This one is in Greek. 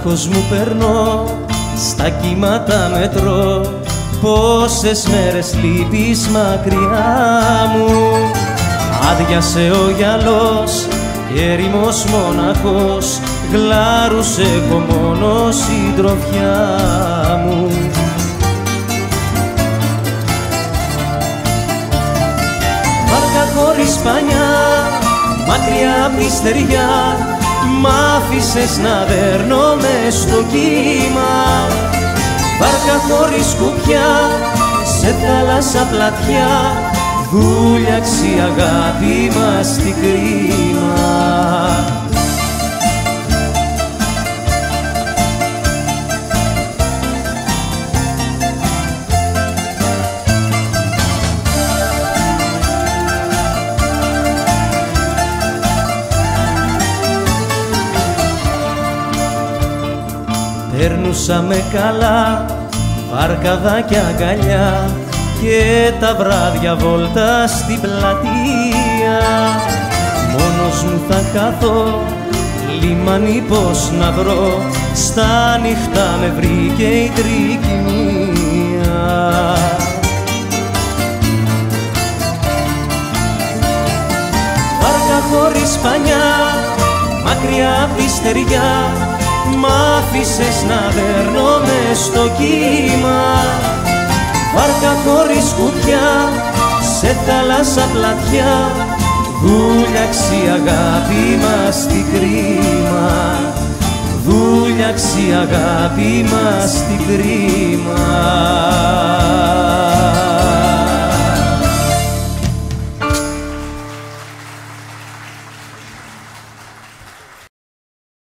Άγχος μου περνώ, στα κύματα μετρώ, πόσες μέρες λείπεις μακριά μου. Άδειασε ο γυαλός και ερημός μοναχός, γλάρους έχω μόνο συντροφιά μου. Βάρκα χωρίς πανιά, μακριά απ' τη στεριά, μ' άφησες να δέρνω μες στο κύμα. Βάρκα χωρίς κουπιά, σε θάλασσα πλατιά, δούλιαξε η αγάπη μας στην κρίμα. Περνούσαμε καλά, βάρκαδα και αγκαλιά, και τα βράδια βόλτα στην πλατεία. Μόνος μου θα χαθώ, λιμάνι πως να βρω, στα νυχτά με βρήκε η τρικυμία. Βάρκα χωρίς πανιά, μακριά απ' τη στεριά, μ' άφησες να δέρνω μες στο κύμα. Βάρκα χωρίς κουπιά, σε θάλασσα πλατιά, δούλιαξε η αγάπη μας στην κρίμα. Δούλιαξε η αγάπη μας στην κρίμα.